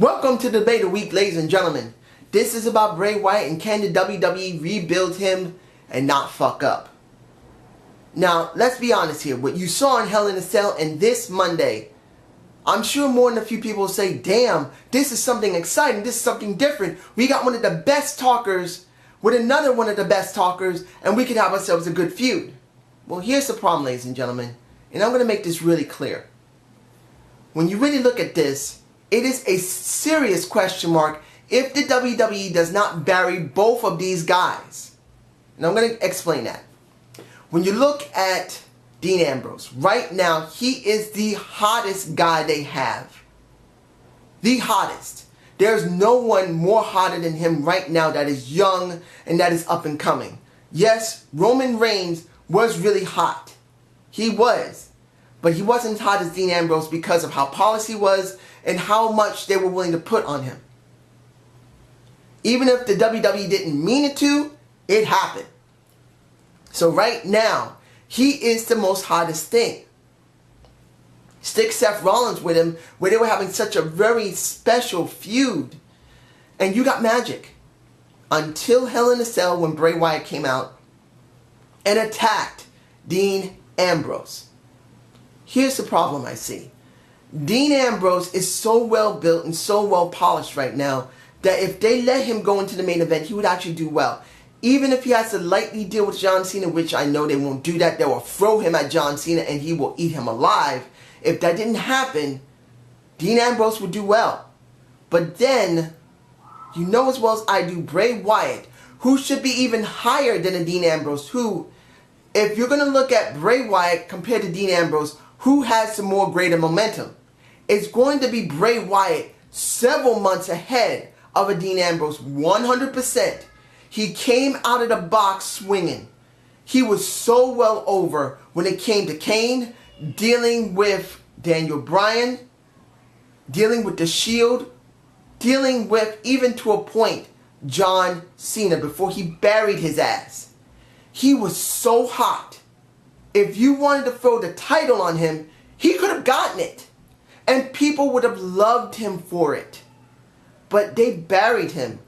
Welcome to Debate of the Week, ladies and gentlemen. This is about Bray Wyatt and can the WWE rebuild him and not fuck up? Now, let's be honest here. What you saw in Hell in a Cell and this Monday, I'm sure more than a few people will say, damn, this is something exciting, this is something different. We got one of the best talkers with another one of the best talkers, and we could have ourselves a good feud. Well, here's the problem, ladies and gentlemen, and I'm going to make this really clear. When you really look at this, it is a serious question mark if the WWE does not bury both of these guys. And I'm going to explain that. When you look at Dean Ambrose, right now he is the hottest guy they have. The hottest. There's no one more hotter than him right now that is young and that is up and coming. Yes, Roman Reigns was really hot. He was. But he wasn't as hot as Dean Ambrose because of how polished he was and how much they were willing to put on him. Even if the WWE didn't mean it to, it happened. So right now, he is the most hottest thing. Stick Seth Rollins with him, where they were having such a very special feud. And you got magic. Until Hell in a Cell, when Bray Wyatt came out and attacked Dean Ambrose. Here's the problem I see. Dean Ambrose is so well built and so well polished right now that if they let him go into the main event, he would actually do well. Even if he has to lightly deal with John Cena, which I know they won't do that. They will throw him at John Cena and he will eat him alive. If that didn't happen, Dean Ambrose would do well. But then, you know as well as I do, Bray Wyatt, who should be even higher than a Dean Ambrose, who, if you're going to look at Bray Wyatt compared to Dean Ambrose, who has some more greater momentum? It's going to be Bray Wyatt several months ahead of a Dean Ambrose, 100%. He came out of the box swinging. He was so well over when it came to Kane, dealing with Daniel Bryan, dealing with The Shield, dealing with, even to a point, John Cena before he buried his ass. He was so hot. If you wanted to throw the title on him, he could have gotten it. And people would have loved him for it. But they buried him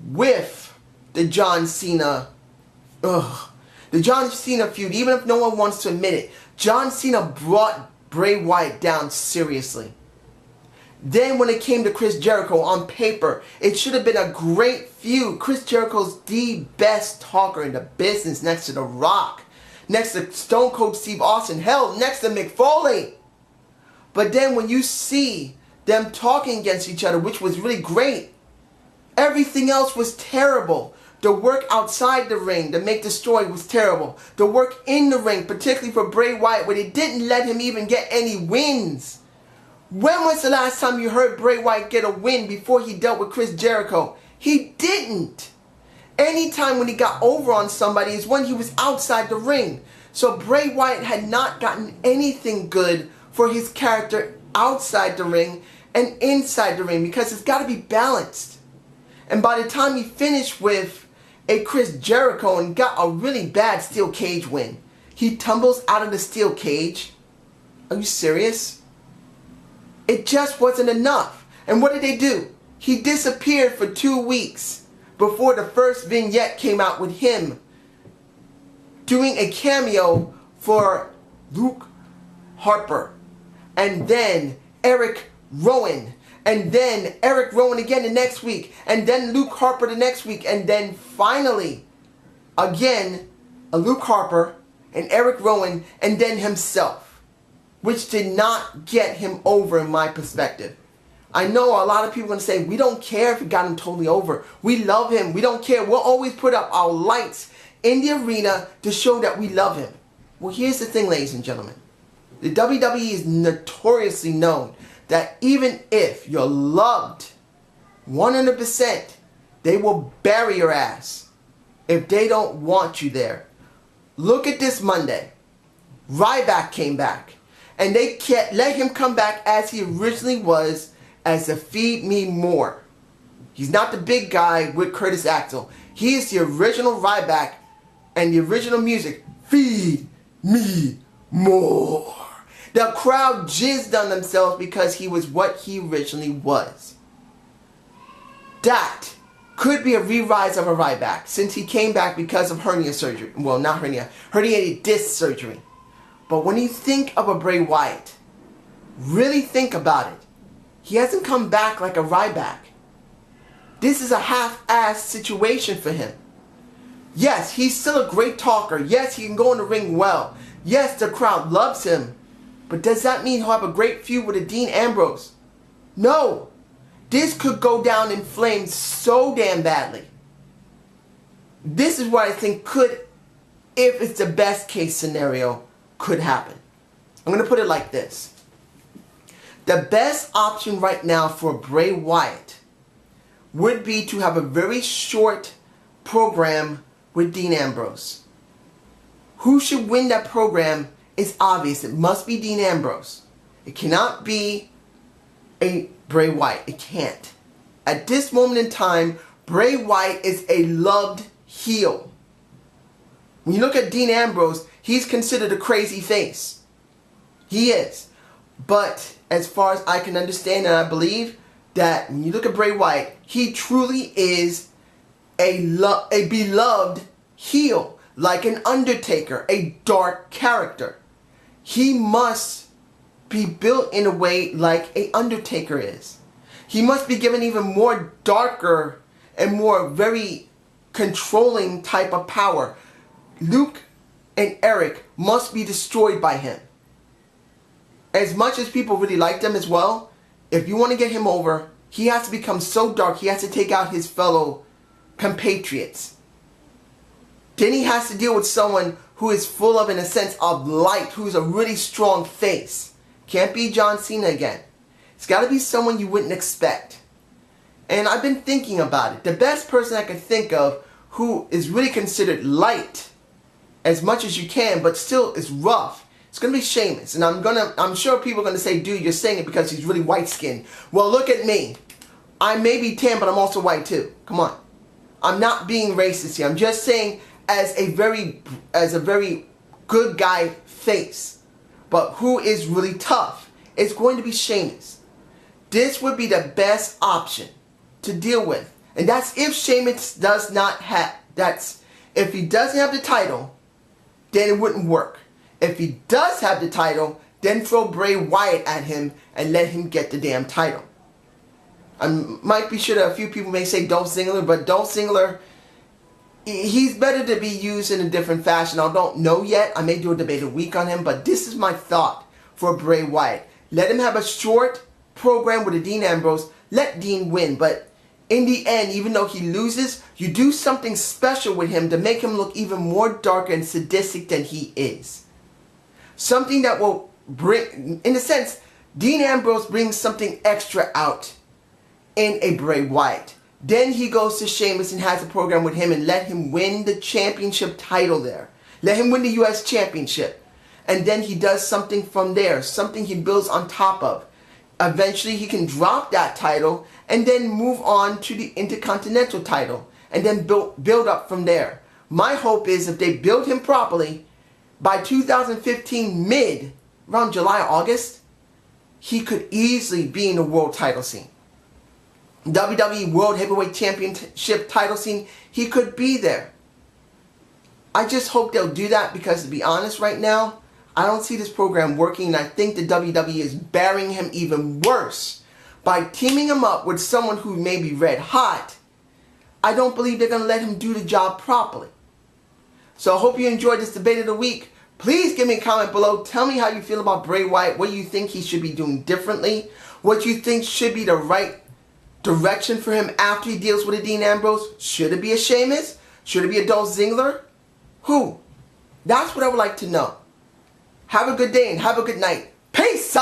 with the John Cena, the John Cena feud. Even if no one wants to admit it, John Cena brought Bray Wyatt down seriously. Then when it came to Chris Jericho, on paper, it should have been a great feud. Chris Jericho's the best talker in the business next to The Rock. Next to Stone Cold Steve Austin. Hell, next to Mick Foley. But then when you see them talking against each other, which was really great, everything else was terrible. The work outside the ring to make the story was terrible. The work in the ring, particularly for Bray Wyatt, where they didn't let him even get any wins. When was the last time you heard Bray Wyatt get a win before he dealt with Chris Jericho? He didn't. Anytime when he got over on somebody is when he was outside the ring. So Bray Wyatt had not gotten anything good for his character outside the ring and inside the ring, because it's got to be balanced. And by the time he finished with a Chris Jericho and got a really bad steel cage win, he tumbles out of the steel cage. Are you serious? It just wasn't enough. And what did they do? He disappeared for 2 weeks before the first vignette came out with him doing a cameo for Luke Harper. And then Eric Rowan. And then Eric Rowan again the next week. And then Luke Harper the next week. And then finally, again, a Luke Harper and Eric Rowan and then himself. Which did not get him over in my perspective. I know a lot of people are going to say, we don't care if it got him totally over. We love him. We don't care. We'll always put up our lights in the arena to show that we love him. Well, here's the thing, ladies and gentlemen. The WWE is notoriously known that even if you're loved 100%, they will bury your ass if they don't want you there. Look at this Monday. Ryback came back. And they can't let him come back as he originally was, as a Feed Me More. He's not the big guy with Curtis Axel. He is the original Ryback, and the original music, Feed Me More. The crowd jizzed on themselves because he was what he originally was. that could be a re-rise of a Ryback, since he came back because of hernia surgery. Well, not hernia, herniated disc surgery. But when you think of a Bray Wyatt, really think about it. He hasn't come back like a Ryback. This is a half-assed situation for him. Yes, he's still a great talker. Yes, he can go in the ring well. Yes, the crowd loves him. But does that mean he'll have a great feud with a Dean Ambrose? No. This could go down in flames so damn badly. This is what I think could, if it's the best case scenario, could happen. I'm going to put it like this. The best option right now for Bray Wyatt would be to have a very short program with Dean Ambrose. Who should win that program is obvious. It must be Dean Ambrose. It cannot be a Bray Wyatt. It can't. At this moment in time, Bray Wyatt is a loved heel. When you look at Dean Ambrose, he's considered a crazy face. He is. But as far as I can understand, and I believe that when you look at Bray Wyatt, he truly is a beloved heel, like an Undertaker, a dark character. He must be built in a way like a Undertaker is. He must be given even more darker and more very controlling type of power. Luke and Eric must be destroyed by him. As much as people really like them as well, if you want to get him over, he has to become so dark, he has to take out his fellow compatriots. Then he has to deal with someone who is full of, in a sense, of light, who's a really strong face. Can't be John Cena again. It's got to be someone you wouldn't expect. And I've been thinking about it. The best person I could think of who is really considered light as much as you can, but still is rough, it's going to be Sheamus. And I'm sure people are going to say, dude, you're saying it because he's really white-skinned. Well, look at me. I may be tan, but I'm also white too. Come on. I'm not being racist here. I'm just saying as a very good guy face. But who is really tough? It's going to be Sheamus. This would be the best option to deal with. And that's if Sheamus does not have, if he doesn't have the title, then it wouldn't work. If he does have the title, then throw Bray Wyatt at him and let him get the damn title. I might be sure that a few people may say Dolph Ziggler, but Dolph Ziggler, he's better to be used in a different fashion. I don't know yet. I may do a debate a week on him, but this is my thought for Bray Wyatt. Let him have a short program with a Dean Ambrose. Let Dean win, but in the end, even though he loses, you do something special with him to make him look even more dark and sadistic than he is. Something that will bring, in a sense, Dean Ambrose brings something extra out in a Bray Wyatt. Then he goes to Sheamus and has a program with him and let him win the championship title there. Let him win the U.S. championship. And then he does something from there, something he builds on top of. Eventually he can drop that title and then move on to the Intercontinental title and then build up from there. My hope is if they build him properly, by 2015 mid, around July, August, he could easily be in the world title scene. WWE World Heavyweight Championship title scene, he could be there. I just hope they'll do that because, to be honest right now, I don't see this program working, and I think the WWE is burying him even worse by teaming him up with someone who may be red hot. I don't believe they're going to let him do the job properly. So I hope you enjoyed this debate of the week. Please give me a comment below. Tell me how you feel about Bray Wyatt, what you think he should be doing differently, what you think should be the right direction for him after he deals with a Dean Ambrose. Should it be a Sheamus? Should it be a Dolph Ziggler? Who? That's what I would like to know. Have a good day and have a good night. Peace!